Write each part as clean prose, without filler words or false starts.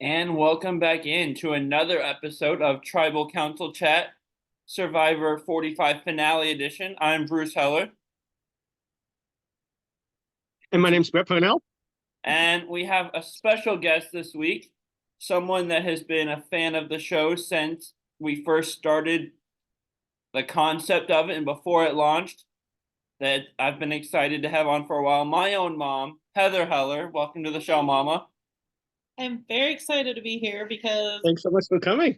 And welcome back in to another episode of Tribal Council Chat, Survivor 45 Finale Edition. I'm Bruce Heller, And my name's Brett Parnell. and we have a special guest this week, someone that has been a fan of the show since we first started the concept of it and before it launched, that I've been excited to have on for a while. My own mom, Heather Heller. Welcome to the show, Mama. I'm very excited to be here because Thanks so much for coming.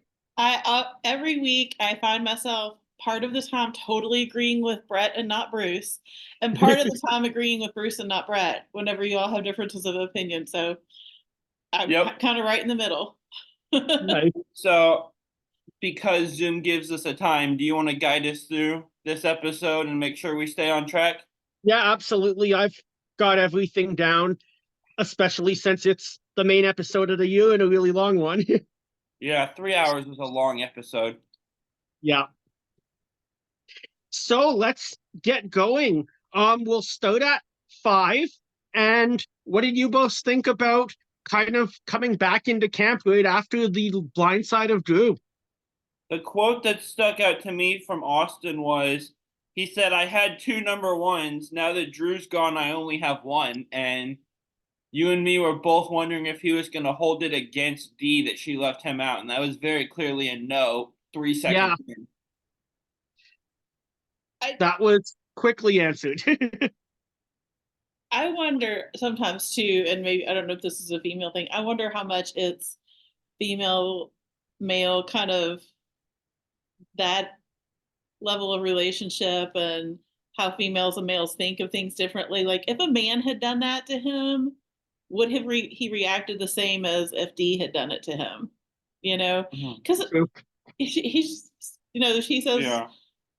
every week I find myself part of the time totally agreeing with Brett and not Bruce, and part of the time agreeing with Bruce and not Brett whenever you all have differences of opinion. So I'm kind of right in the middle. Nice. So, because Zoom gives us a time, do you want to guide us through this episode and make sure we stay on track? Yeah, absolutely. I've got everything down, especially since it's the main episode of the year and a really long one. Yeah, 3 hours is a long episode. Yeah. So let's get going. We'll start at 5. And what did you both think about kind of coming back into camp right after the blind side of Drew? The quote that stuck out to me from Austin was, he said, "I had 2 number ones. Now that Drew's gone, I only have one." And you and me were both wondering if he was going to hold it against Dee that she left him out. And that was very clearly a no 3 seconds in. That was quickly answered. I wonder sometimes too, and maybe I don't know if this is a female thing. I wonder how much it's female, male kind of that level of relationship and how females and males think of things differently. Like if a man had done that to him, would have he reacted the same as if Dee had done it to him? You know, because he's she says. Yeah.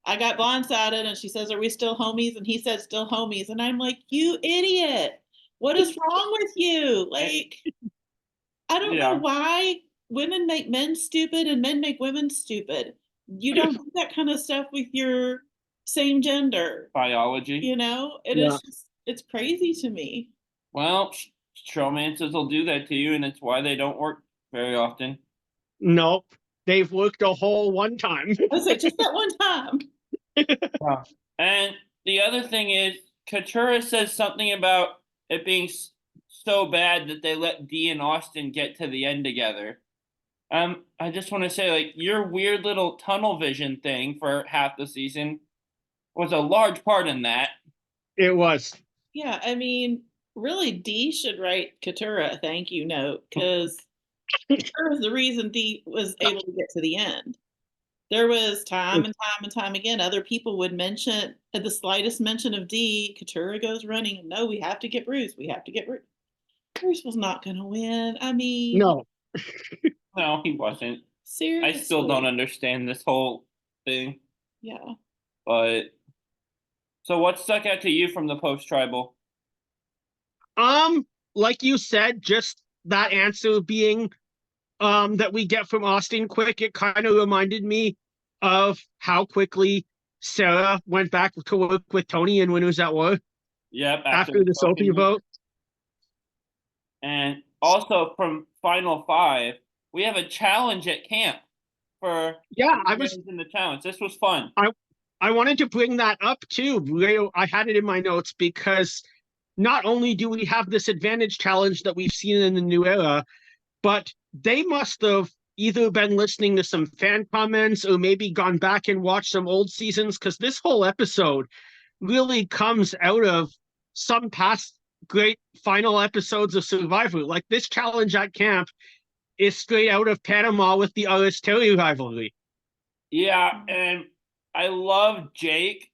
I got blindsided, and she says, "Are we still homies?" And he said, "Still homies." And I'm like, "You idiot! What is wrong with you?" Like, I don't know why women make men stupid and men make women stupid. You don't do that kind of stuff with your same gender. Biology. You know, is just, it's crazy to me. Well, showmances will do that to you, and it's why they don't work very often. Nope. They've worked a whole one time. I was like, just that one time. And the other thing is, Katura says something about it being so bad that they let Dee and Austin get to the end together. I just want to say, like, your weird little tunnel vision thing for half the season was a large part in that. It was. Yeah, I mean, really, Dee should write Katura a thank you note, because Katura was the reason Dee was able to get to the end. There was time and time and time again, other people would mention, at the slightest mention of Dee, Katura goes running. No, we have to get Bruce. We have to get Bruce. Bruce was not going to win. I mean, no. No, he wasn't. Seriously. I still don't understand this whole thing. Yeah. But so what stuck out to you from the post-tribal? Like you said, just that answer being that we get from Austin quick, it kind of reminded me of how quickly Sarah went back to work with Tony and Winners at War. Yep, after the Sophie vote. And also from Final 5, we have a challenge at camp for I was in the challenge. This was fun. I wanted to bring that up too. I had it in my notes because not only do we have this advantage challenge that we've seen in the new era, but they must have either been listening to some fan comments or maybe gone back and watched some old seasons, because this whole episode really comes out of some past great final episodes of Survivor. Like this challenge at camp is straight out of Panama with the Terry rivalry. Yeah, and I love Jake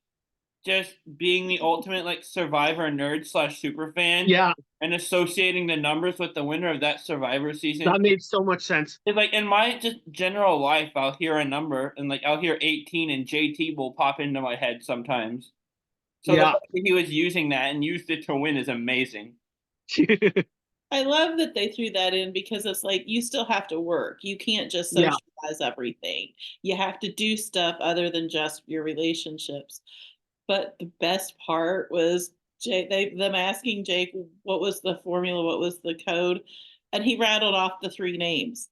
just being the ultimate like Survivor nerd / super fan. Yeah. And associating the numbers with the winner of that Survivor season. That made so much sense. It's like in my just general life, I'll hear a number and like I'll hear 18 and JT will pop into my head sometimes. So the fact that he was using that and used it to win is amazing. I love that they threw that in, because it's like you still have to work. You can't just socialize everything. You have to do stuff other than just your relationships. But the best part was them asking Jake what was the formula, what was the code, And he rattled off the 3 names.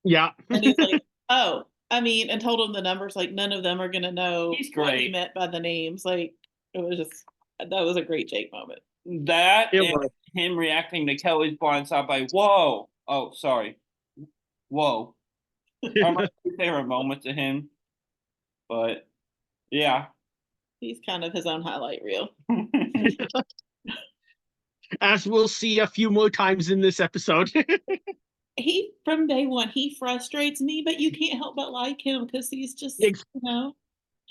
Yeah. And he's like, oh, I mean, and told him the numbers, like none of them are gonna know He's what he great. meant by the names. Like it was just that was a great Jake moment. That It and was. him reacting to Kelly's blind side by whoa. Oh, sorry. Whoa. Are my 2 favorite moments of him. But yeah. He's kind of his own highlight reel. As we'll see a few more times in this episode. He from day one, he frustrates me, but you can't help but like him because he's just, you know,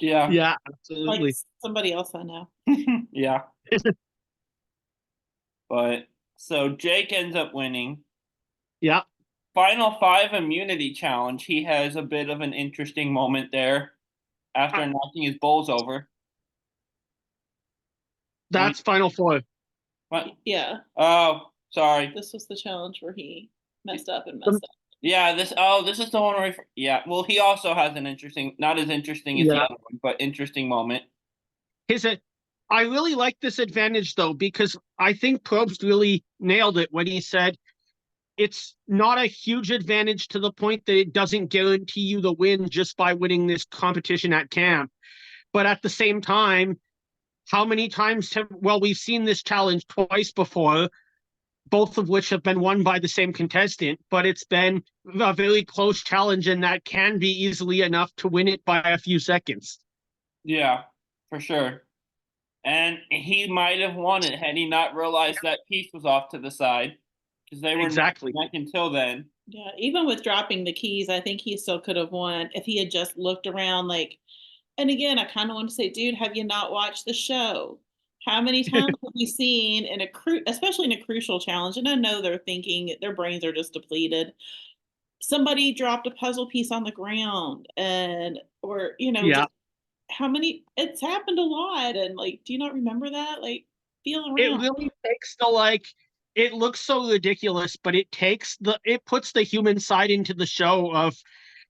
Yeah. Yeah, like absolutely. somebody else I know. Yeah. But so Jake ends up winning. Yeah. Final 5 immunity challenge. He has a bit of an interesting moment there after knocking his bowls over. That's Final Four. What? Yeah, Oh, sorry. this was the challenge where he messed up and messed up. Yeah, this is the one where yeah. Well, he also has an interesting, not as interesting as the Yeah. other one, but interesting moment. I really like this advantage though, because I think Probst really nailed it when he said it's not a huge advantage to the point that it doesn't guarantee you the win just by winning this competition at camp. But at the same time, how many times we've seen this challenge twice before, both of which have been won by the same contestant, but it's been a very close challenge and that can be easily enough to win it by a few seconds. Yeah, for sure. And he might have won it had he not realized that piece was off to the side because they were Exactly back until then. Yeah, even with dropping the keys, I think he still could have won if he had just looked around. Like, and again, I kind of want to say, dude, have you not watched the show? How many times have we seen in especially in a crucial challenge? And I know they're thinking their brains are just depleted. Somebody dropped a puzzle piece on the ground, and or Yeah. just how many? It's happened a lot, and like, do you not remember that? Like, feel It around. really takes it looks so ridiculous, but it puts the human side into the show of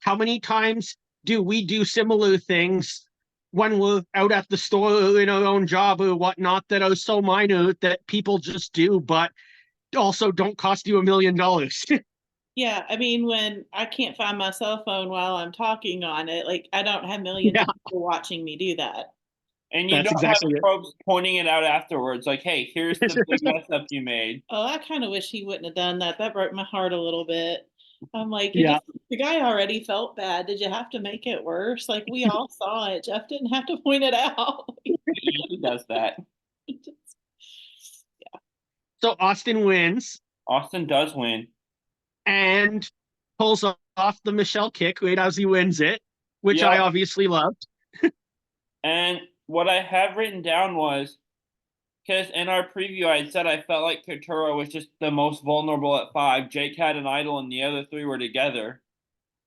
how many times do we do similar things when we're out at the store or in our own job or whatnot that are so minor that people just do, but also don't cost you $1 million. Yeah, I mean, when I can't find my cell phone while I'm talking on it, like I don't have millions Yeah, of people watching me do that. And you that's don't have exactly it. probes pointing it out afterwards, like, "Hey, here's the big mess up you made." Oh, I kind of wish he wouldn't have done that. That broke my heart a little bit. I'm like, Yeah. the guy already felt bad. Did you have to make it worse? Like we all saw it. Jeff didn't have to point it out. He does that. So Austin wins Austin does win. and pulls off the Michelle kick right as he wins it, which I Yep. obviously loved. And what I have written down was because in our preview I had said I felt like Couture was just the most vulnerable at 5. Jake had an idol and the other 3 were together.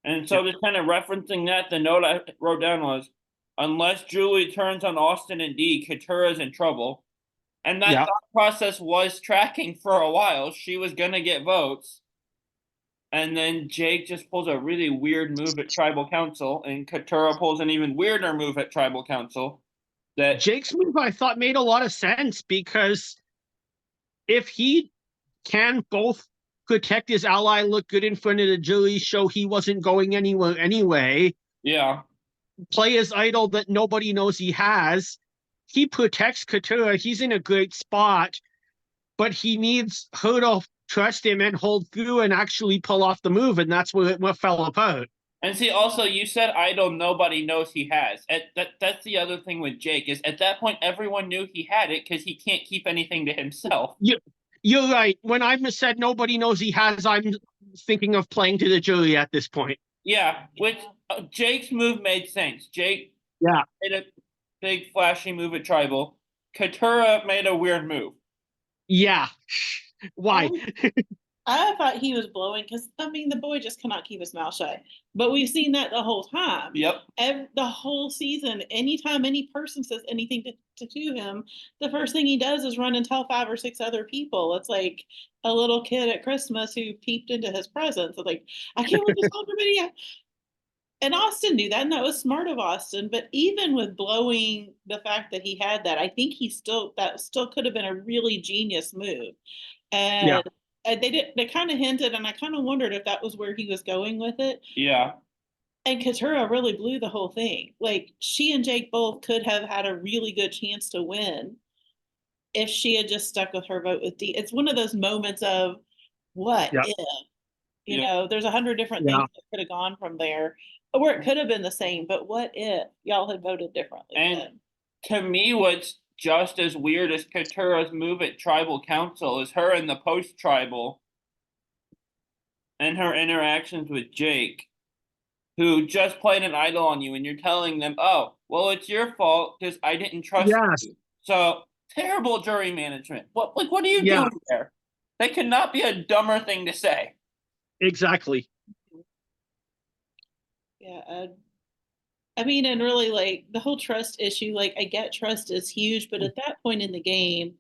And so just kind of referencing that, the note I wrote down was, unless Julie turns on Austin and Dee, Couture is in trouble. And that thought process was tracking for a while. She was going to get votes. And then Jake just pulls a really weird move at Tribal Council, and Couture pulls an even weirder move at Tribal Council. That Jake's move I thought made a lot of sense because if he can both protect his ally, look good in front of the jury, show he wasn't going anywhere anyway, yeah, play his idol that nobody knows he has, he protects Couture. He's in a great spot, but he needs her to trust him and hold through and actually pull off the move, and that's where it fell apart. and see, also you said idol nobody knows he has. That's the other thing with Jake is at that point everyone knew he had it because he can't keep anything to himself. You're right. When I said nobody knows he has, I'm thinking of playing to the jury at this point. Yeah, which Jake's move made sense. Jake made a big flashy move at Tribal. Couture made a weird move. Yeah. Why? I thought he was blowing because I mean the boy just cannot keep his mouth shut. But we've seen that the whole time. Yep. The whole season, anytime any person says anything to him, the first thing he does is run and tell 5 or 6 other people. It's like a little kid at Christmas who peeped into his presents. It's like, I can't wait to tell everybody. And Austin knew that, and that was smart of Austin. But even with blowing the fact that he had that, I think that still could have been a really genius move. And They kind of hinted, and I kind of wondered if that was where he was going with it. Yeah. And Katura really blew the whole thing. Like, she and Jake both could have had a really good chance to win if she had just stuck with her vote with Dee. It's one of those moments of what Yeah. if, Yeah. there's 100 different things that could have gone from there, or it could have been the same, but what if y'all had voted differently And then? to me, what's just as weird as Katura's move at tribal council is her in the post-tribal and her interactions with Jake, who just played an idol on you, and you're telling them, oh, well, it's your fault because I didn't trust Yes. you. So terrible jury management. What are you Yeah. doing there? That could not be a dumber thing to say. Exactly. Yeah, I mean, and really, like, the whole trust issue, like, I get trust is huge, but at that point in the game,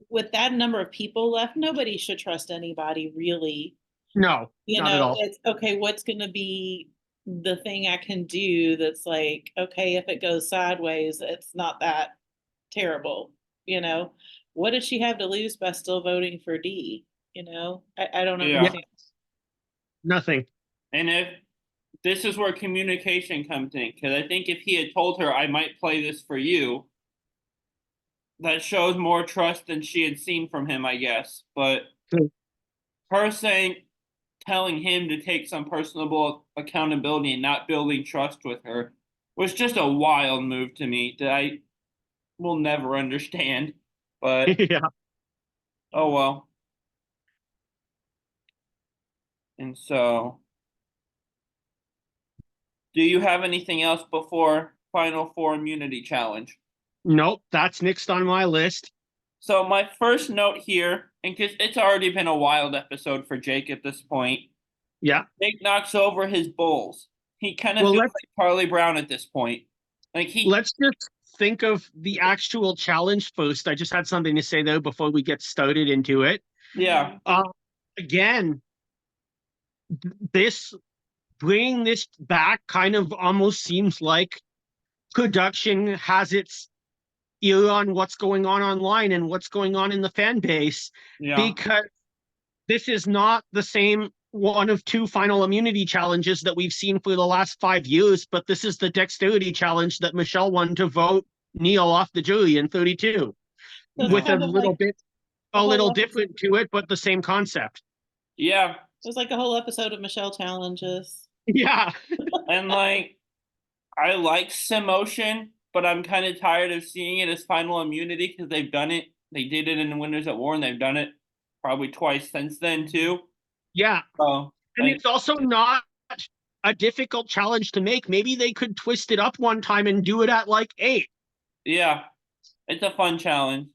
with that number of people left, nobody should trust anybody, really. No, not at all. It's okay, what's going to be the thing I can do that's like, okay, if it goes sideways, it's not that terrible, What does she have to lose by still voting for Dee? I don't Yeah. understand. Nothing. And if this is where communication comes in, because I think if he had told her, I might play this for you, that shows more trust than she had seen from him, I guess. But True. her telling him to take some personal accountability and not building trust with her was just a wild move to me that I will never understand. But Yeah. oh well. And so, do you have anything else before Final Four Immunity Challenge? Nope, that's next on my list. So my first note here, and because it's already been a wild episode for Jake at this point, Yeah. Jake knocks over his bulls. He kind of Well, feels like Charlie Brown at this point. Like let's just think of the actual challenge first. I just had something to say though before we get started into it. Yeah. Again, this bringing this back kind of almost seems like production has its ear on what's going on online and what's going on in the fan base, because this is not the same one of two final immunity challenges that we've seen for the last 5 years, but this is the dexterity challenge that Michelle won to vote Neil off the jury in 32, with a little bit different to it, but the same concept. Yeah. It was like a whole episode of Michelle challenges. Yeah. And like, I like Simotion, but I'm kind of tired of seeing it as final immunity because they've done it. They did it in the Winners at War, and they've done it probably twice since then too. Yeah. So, and it's also not a difficult challenge to make. Maybe they could twist it up one time and do it at like 8. Yeah, it's a fun challenge.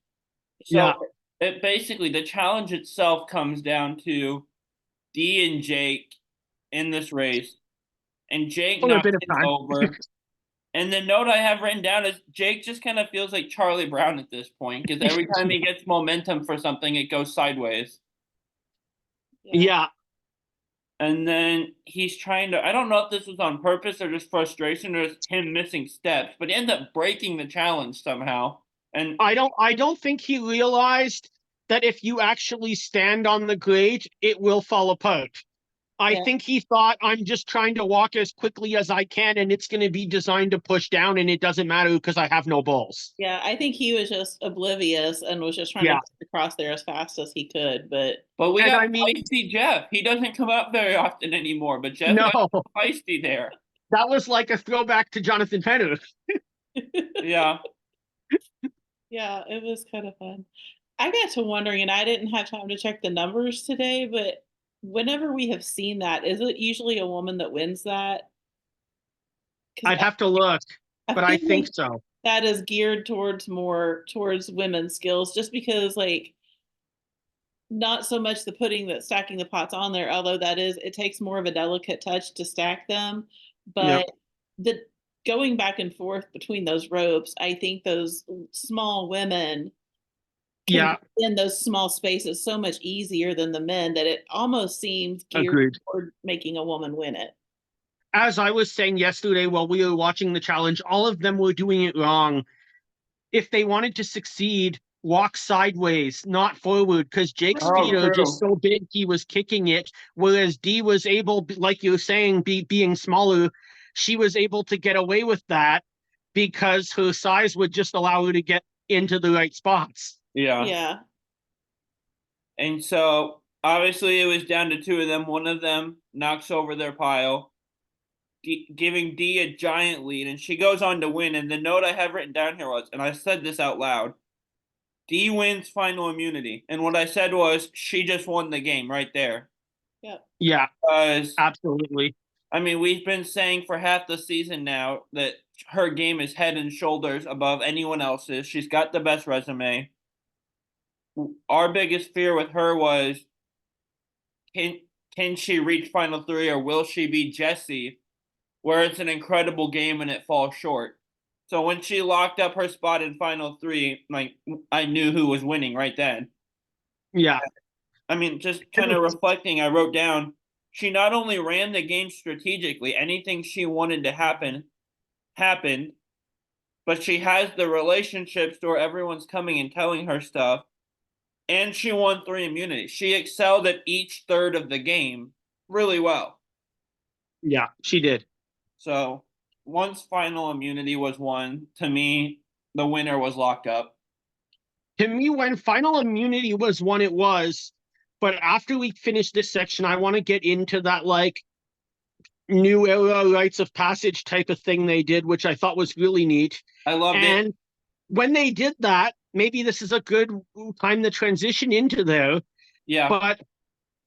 So it basically, the challenge itself comes down to Dee and Jake in this race, and Jake knocks it over. And the note I have written down is Jake just kind of feels like Charlie Brown at this point, because every time he gets momentum for something, it goes sideways. Yeah. And then he's trying to, I don't know if this was on purpose or just frustration or just him missing steps, but he ends up breaking the challenge somehow. And I don't think he realized that if you actually stand on the grade, it will fall apart. I think he thought, I'm just trying to walk as quickly as I can, and it's going to be designed to push down, and it doesn't matter because I have no balls. Yeah, I think he was just oblivious and was just trying to get across there as fast as he could. But we got feisty Jeff. He doesn't come up very often anymore, but Jeff got feisty there. That was like a throwback to Jonathan Penner. Yeah. Yeah, it was kind of fun. I got to wondering, and I didn't have time to check the numbers today, but whenever we have seen that, is it usually a woman that wins that? I'd have to look, but I think so. That is geared towards women's skills, just because, like, not so much stacking the pots on there, although it takes more of a delicate touch to stack them. But the going back and forth between those ropes, I think those small women can in those small spaces so much easier than the men that it almost seems geared toward making a woman win it. As I was saying yesterday while we were watching the challenge, all of them were doing it wrong. If they wanted to succeed, walk sideways, not forward, because Jake's Oh, feet are just true. so big he was kicking it, whereas Dee was able, like you were saying, being smaller, she was able to get away with that because her size would just allow her to get into the right spots. Yeah. Yeah. And so obviously it was down to two of them. One of them knocks over their pile, giving Dee a giant lead, and she goes on to win. And the note I have written down here was, and I said this out loud, Dee wins final immunity. And what I said was, she just won the game right there. Yep. Yeah, Because, absolutely. I mean, we've been saying for half the season now that her game is head and shoulders above anyone else's. She's got the best resume. Our biggest fear with her was, can she reach final three, or will she be Jessie, where it's an incredible game and it falls short? So when she locked up her spot in final three, like, I knew who was winning right then. Yeah. I mean, just kind of reflecting, I wrote down, she not only ran the game strategically, anything she wanted to happen happened, but she has the relationships to where everyone's coming and telling her stuff, and she won 3 immunities. She excelled at each third of the game really well. Yeah, she did. So once final immunity was won, to me, the winner was locked up. To me, when final immunity was won, it was. But after we finish this section, I want to get into that like new era rites of passage type of thing they did, which I thought was really neat. I loved And it. when they did that, maybe this is a good time to transition into there. Yeah. But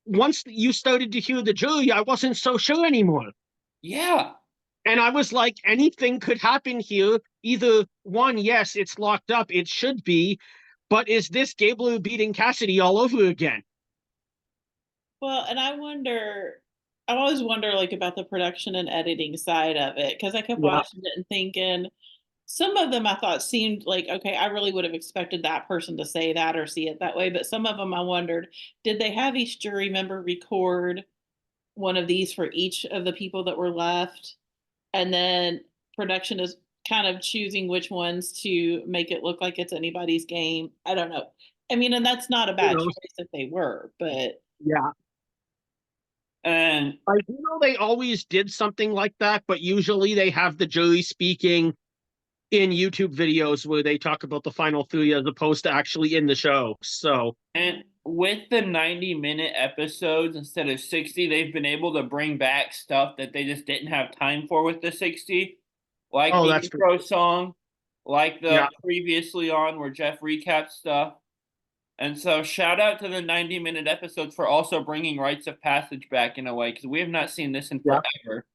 once you started to hear the jury, I wasn't so sure anymore. Yeah. And I was like, anything could happen here. Either one, yes, it's locked up, it should be, but is this Gabler beating Cassidy all over again? Well, and I always wonder like about the production and editing side of it because I kept Yeah. watching it and thinking some of them I thought seemed like, okay, I really would have expected that person to say that or see it that way. But some of them I wondered, did they have each jury member record one of these for each of the people that were left? And then production is kind of choosing which ones to make it look like it's anybody's game. I don't know. I mean, and that's not a bad choice if they were, but Yeah. And I do know they always did something like that, but usually they have the jury speaking in YouTube videos where they talk about the final three as opposed to actually in the show. So, and with the 90-minute episodes instead of 60, they've been able to bring back stuff that they just didn't have time for with the 60, like the that's intro song, like the Yeah. previously on where Jeff recaps stuff. And so shout out to the 90-minute episodes for also bringing rites of passage back in a way, because we have not seen this in Yeah. forever.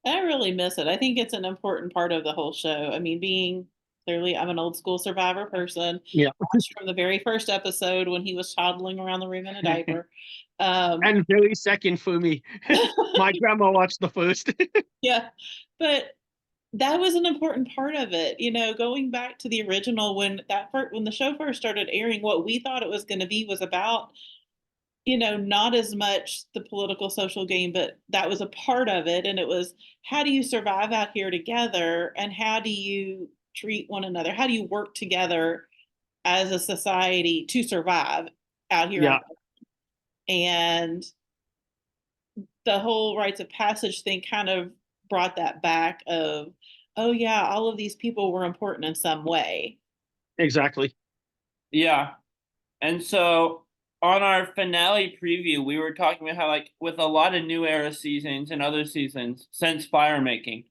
I really miss it. I think it's an important part of the whole show. I mean, being clearly, I'm an old school Survivor person. Yeah. Watched from the very first episode when he was toddling around the room in a diaper. And very second for me. My grandma watched the first. Yeah, but that was an important part of it. You know, going back to the original when when the show first started airing, what we thought it was going to be was about, you know, not as much the political social game, but that was a part of it. And it was, how do you survive out here together? And how do you treat one another? How do you work together as a society to survive out here? Yeah. And the whole rites of passage thing kind of brought that back of, oh yeah, all of these people were important in some way. Exactly. Yeah. And so on our finale preview, we were talking about how, like, with a lot of new era seasons and other seasons since fire making,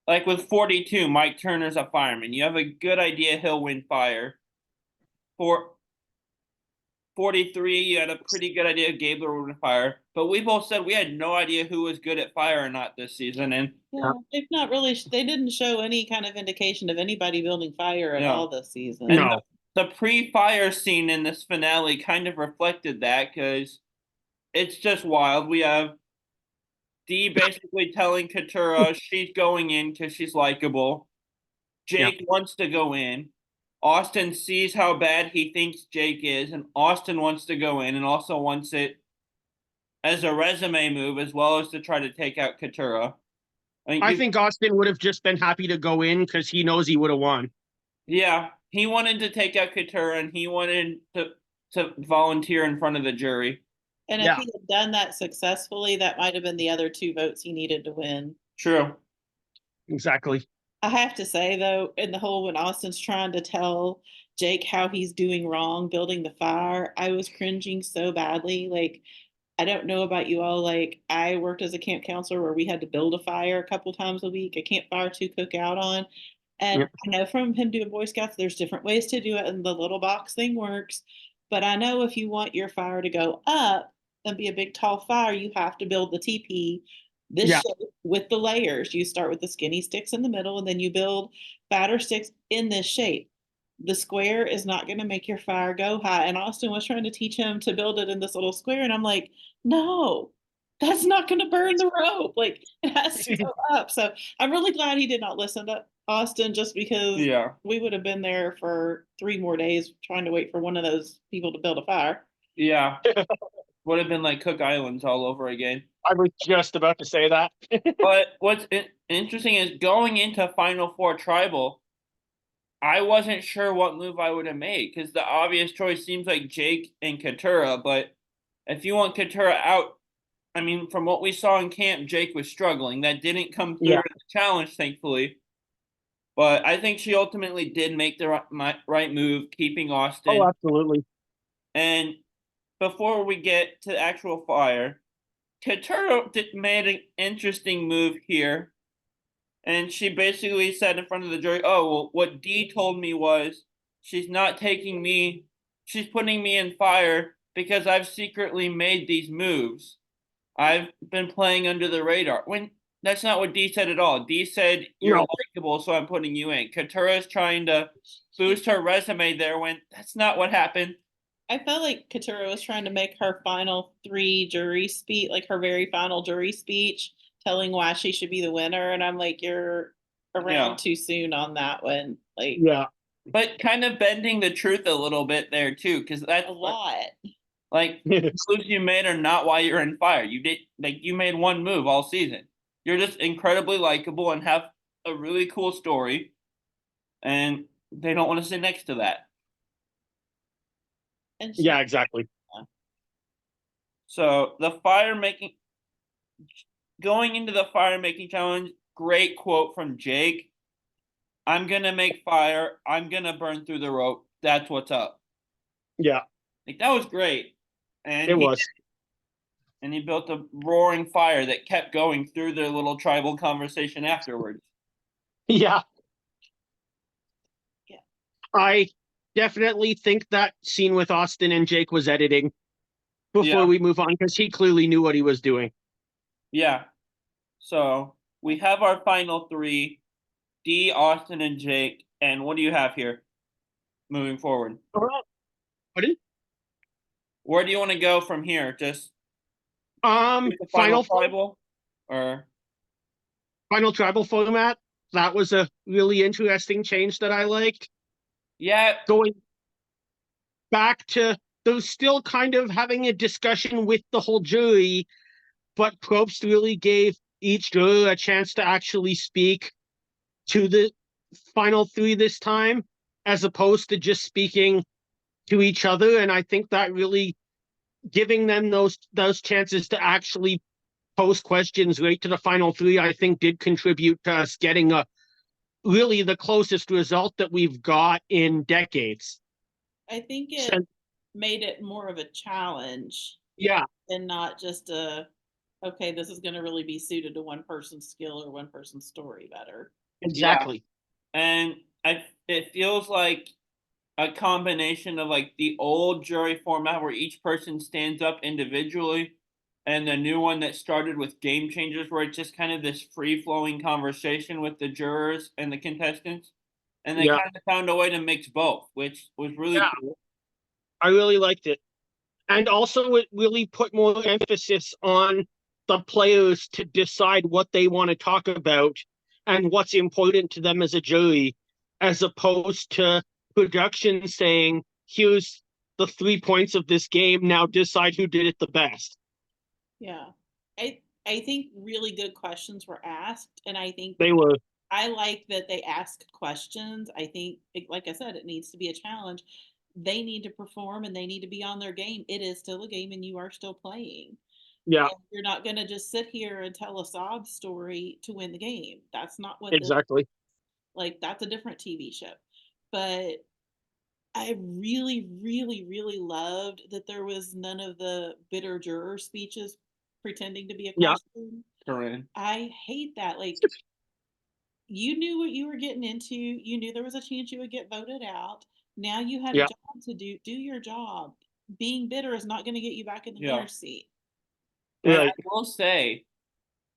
like with 42, Mike Turner's a fireman. You have a good idea he'll win fire. For 43, you had a pretty good idea Gabler would win fire. But we both said we had no idea who was good at fire or not this season. And Yeah, they've not really, they didn't show any kind of indication of anybody building fire at all this season. And No. the pre-fire scene in this finale kind of reflected that, because it's just wild. We have Dee basically telling Katura she's going in because she's likable. Jake wants to go in. Austin sees how bad he thinks Jake is, and Austin wants to go in and also wants it as a resume move as well as to try to take out Katura. I think Austin would have just been happy to go in because he knows he would have won. Yeah, he wanted to take out Katura, and he wanted to volunteer in front of the jury. And if Yeah. he had done that successfully, that might have been the other 2 votes he needed to win. True. Exactly. I have to say though, in the whole when Austin's trying to tell Jake how he's doing wrong building the fire, I was cringing so badly. Like, I don't know about you all. Like, I worked as a camp counselor where we had to build a fire a couple times a week, a campfire to cook out on. And Yep. I know from him doing Boy Scouts, there's different ways to do it, and the little box thing works. But I know if you want your fire to go up and be a big tall fire, you have to build the teepee this Yeah. shape with the layers. You start with the skinny sticks in the middle, and then you build fatter sticks in this shape. The square is not going to make your fire go high. And Austin was trying to teach him to build it in this little square, and I'm like, no, that's not going to burn the rope. Like, it has to go up. So I'm really glad he did not listen to Austin, just because Yeah. we would have been there for 3 more days trying to wait for one of those people to build a fire. Yeah. Would have been like Cook Islands all over again. I was just about to say that. But what's interesting is going into Final Four Tribal, I wasn't sure what move I would have made, because the obvious choice seems like Jake and Katura, but if you want Katura out, I mean, from what we saw in camp, Jake was struggling. That didn't come through Yeah. in the challenge, thankfully. But I think she ultimately did make the right move, keeping Austin. Oh, absolutely. And before we get to actual fire, Katura made an interesting move here. And she basically said in front of the jury, oh, well, what Dee told me was she's not taking me, she's putting me in fire because I've secretly made these moves. I've been playing under the radar. When that's not what Dee said at all. Dee said, you're No. likable, so I'm putting you in. Katura's trying to boost her resume there when that's not what happened. I felt like Katura was trying to make her final 3 jury speech, like her very final jury speech, telling why she should be the winner. And I'm like, you're around too soon on that one. Like, Yeah. But kind of bending the truth a little bit there too, because that's a lot. like moves you made are not why you're in fire. You made one move all season. You're just incredibly likable and have a really cool story, and they don't want to sit next to that. And Yeah, exactly. So going into the fire making challenge, great quote from Jake. I'm gonna make fire. I'm gonna burn through the rope. That's what's up. Yeah, Like, that was great. And it was. And he built a roaring fire that kept going through their little tribal conversation afterwards. Yeah. Yeah. I definitely think that scene with Austin and Jake was editing before we move on, because he clearly knew what he was doing. Yeah. So we have our final 3, Dee, Austin, and Jake. And what do you have here moving forward? Pardon? Where do you want to go from here? Just the final tribal, or final tribal format. That was a really interesting change that I liked. yeah, Going back to those, still kind of having a discussion with the whole jury, but Probst really gave each juror a chance to actually speak to the final 3 this time, as opposed to just speaking to each other. And I think that really giving them those chances to actually pose questions right to the final 3, I think did contribute to us getting really the closest result that we've got in decades. I think it made it more of a challenge. Yeah. And not just okay, this is going to really be suited to one person's skill or one person's story better. Exactly. Yeah. And it feels like a combination of like the old jury format where each person stands up individually, and the new one that started with Game Changers, where it's just kind of this free-flowing conversation with the jurors and the contestants. And they kind of found a way to mix both, which was really cool. I really liked it. And also it really put more emphasis on the players to decide what they want to talk about and what's important to them as a jury, as opposed to production saying, here's the 3 points of this game, now decide who did it the best. Yeah. I think really good questions were asked, and I think they were I like that they ask questions. I think, like I said, it needs to be a challenge. They need to perform and they need to be on their game. It is still a game and you are still playing. Yeah, And you're not going to just sit here and tell a sob story to win the game. That's not what this, exactly. like, that's a different TV show. But I really, really, really loved that there was none of the bitter juror speeches pretending to be a Yeah, question. Corinne. I hate that. Like, you knew what you were getting into. You knew there was a chance you would get voted out. Now you had a yeah, job to do. Do your job. Being bitter is not going to get you back in the Yeah. winner's seat. And I right. will say,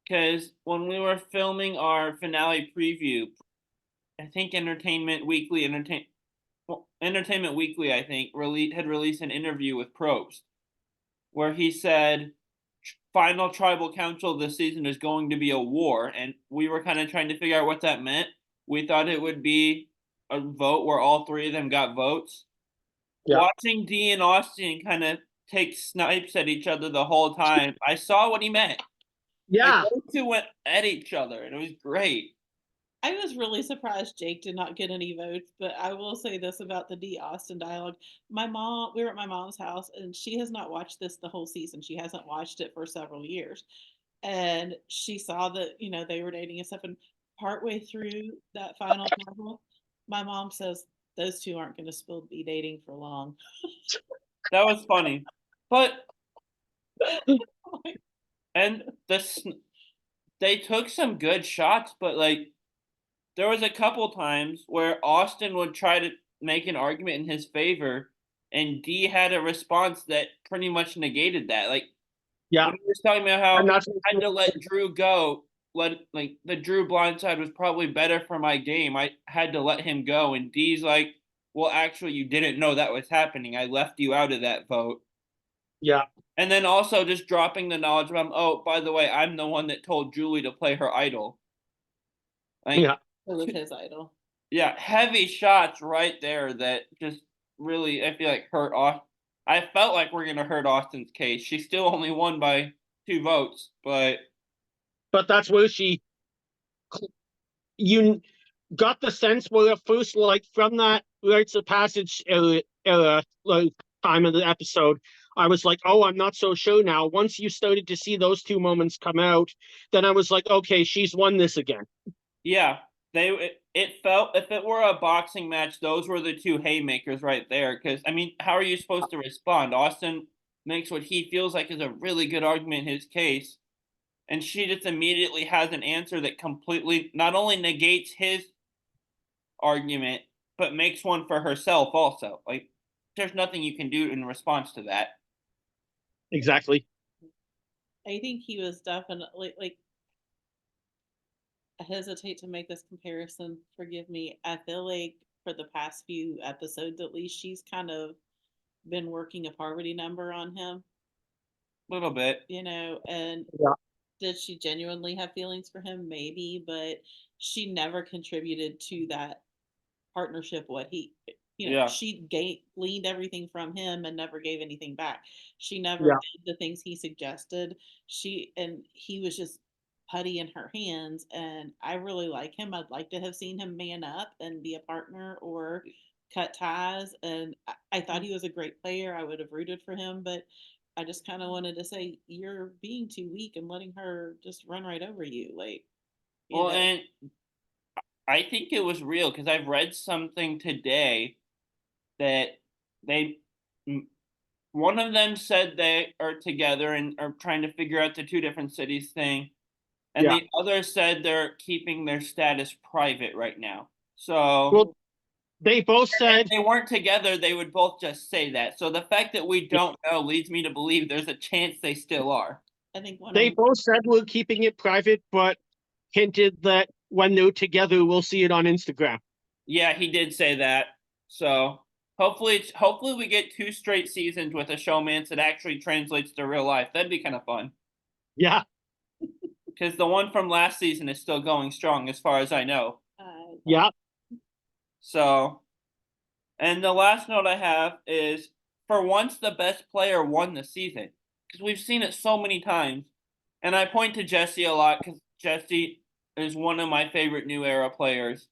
because when we were filming our finale preview, I think Entertainment Weekly, I think, had released an interview with Probst where he said final tribal council this season is going to be a war, and we were kind of trying to figure out what that meant. We thought it would be a vote where all three of them got votes. Yeah, Watching Dee and Austin kind of take snipes at each other the whole time, I saw what he meant. Like yeah, those two went at each other, and it was great. I was really surprised Jake did not get any votes, but I will say this about the D Austin dialogue. My mom, we were at my mom's house, and she has not watched this the whole season. She hasn't watched it for several years. And she saw that, they were dating and stuff. And partway through that final couple, my mom says, those two aren't going to be dating for long. That was funny, but and they took some good shots, but like there was a couple times where Austin would try to make an argument in his favor, and Dee had a response that pretty much negated that. Like yeah. when he was talking about And how that's I had to let Drew go, like the Drew blindside was probably better for my game. I had to let him go, and Dee's like, "Well, actually, you didn't know that was happening. I left you out of that vote." yeah, And then also just dropping the knowledge of, oh, by the way, I'm the one that told Julie to play her idol. Like, yeah. Because of his idol. yeah, heavy shots right there that just really, I feel like hurt Austin. I felt like we're gonna hurt Austin's case. She still only won by 2 votes, but But that's where you got the sense where at first, like from that rites of passage era, like time of the episode, I was like, oh, I'm not so sure now. Once you started to see those two moments come out, then I was like, okay, she's won this again. yeah, it felt if it were a boxing match, those were the two haymakers right there. Because I mean, how are you supposed to respond? Austin makes what he feels like is a really good argument in his case, and she just immediately has an answer that completely not only negates his argument but makes one for herself also. Like there's nothing you can do in response to that. Exactly. I think he was definitely, like, I hesitate to make this comparison, forgive me. I feel like for the past few episodes, at least, she's kind of been working a poverty number on him, A little bit. and Yeah. did she genuinely have feelings for him? Maybe, but she never contributed to that partnership. What he, Yeah. she gleaned everything from him and never gave anything back. She never Yeah. did the things he suggested. And he was just putty in her hands. And I really like him. I'd like to have seen him man up and be a partner or cut ties. And I thought he was a great player. I would have rooted for him, but I just kind of wanted to say, you're being too weak and letting her just run right over you. Like, Well, and I think it was real because I've read something today that they one of them said they are together and are trying to figure out the two different cities thing, and Yeah. the other said they're keeping their status private right now. So Well, they both if said, they weren't together, they would both just say that. So the fact that we don't know leads me to believe there's a chance they still are. I think one they of both said we're keeping it private, but hinted that when they're together, we'll see it on Instagram. Yeah, he did say that. So hopefully we get 2 straight seasons with a showmance that actually translates to real life. That'd be kind of fun. Yeah. Because the one from last season is still going strong, as far as I know. Yeah. So, and the last note I have is for once the best player won the season because we've seen it so many times, and I point to Jesse a lot because Jesse is one of my favorite New Era players.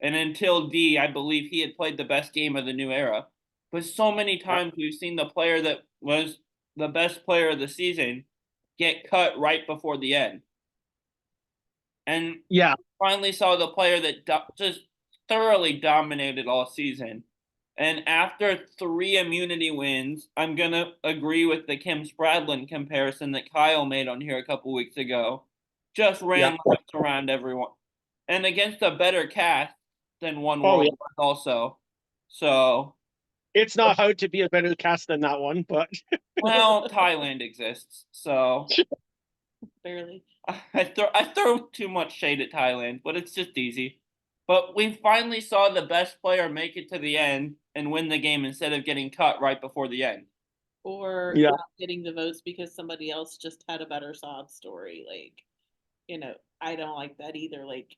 And until Dee, I believe he had played the best game of the New Era. But so many times we've seen the player that was the best player of the season get cut right before the end. And Yeah, finally saw the player that just thoroughly dominated all season. And after 3 immunity wins, I'm going to agree with the Kim Spradlin comparison that Kyle made on here a couple weeks ago. Just ran laps around everyone. And against a better cast than One World also. So it's not hard to be a better cast than that one, but well, Thailand exists, so Barely. I throw too much shade at Thailand, but it's just easy. But we finally saw the best player make it to the end and win the game instead of getting cut right before the end. Or Yeah. not getting the votes because somebody else just had a better sob story. Like, I don't like that either. Like,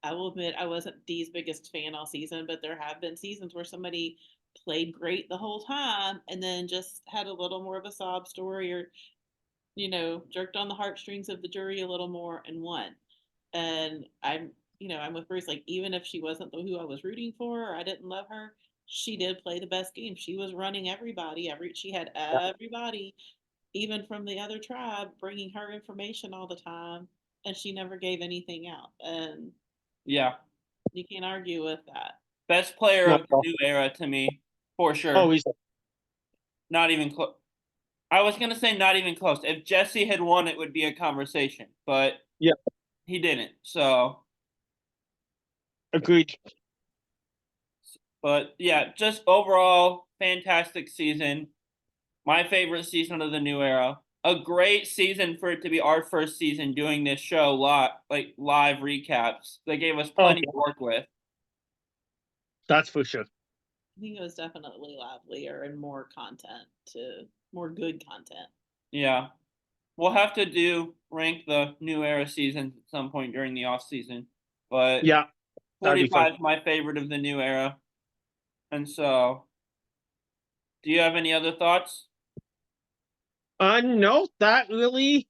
I will admit I wasn't Dee's biggest fan all season, but there have been seasons where somebody played great the whole time and then just had a little more of a sob story or, jerked on the heartstrings of the jury a little more and won. And I'm with Bruce. Like, even if she wasn't who I was rooting for or I didn't love her, she did play the best game. She was running everybody. She had everybody, even from the other tribe, bringing her information all the time, and she never gave anything out. And yeah, you can't argue with that. best player of the New Era to me, for sure. Always. Not even close. I was gonna say not even close. If Jesse had won, it would be a conversation, but he didn't. So Agreed. But yeah, just overall fantastic season. My favorite season of the New Era. A great season for it to be our first season doing this show like live recaps. They gave us plenty to work with. That's for sure. I think it was definitely livelier and more good content. Yeah. We'll have to rank the New Era seasons at some point during the off season. But 45 is my favorite of the New Era. And so, do you have any other thoughts? No, that really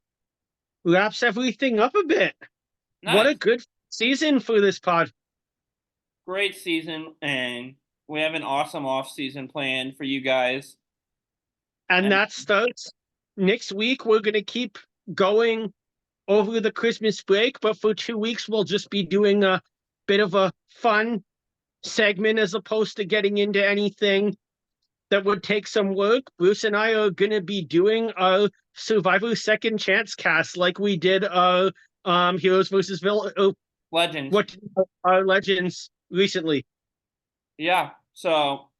wraps everything up a bit. Nice. What a good season for this pod. Great season, and we have an awesome off season planned for you guys. And that starts next week. We're going to keep going over the Christmas break, but for 2 weeks, we'll just be doing a bit of a fun segment as opposed to getting into anything that would take some work. Bruce and I are going to be doing our Survivor Second Chance cast like we did our Heroes versus Legends. Our Legends recently. Yeah, so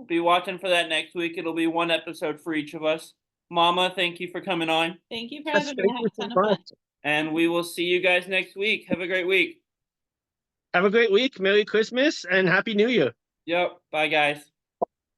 be watching for that next week. It'll be 1 episode for each of us. Mama, thank you for coming on. Thank you for having me. I had a ton of fun. And we will see you guys next week. Have a great week. Have a great week. Merry Christmas and Happy New Year. Yep. Bye, guys.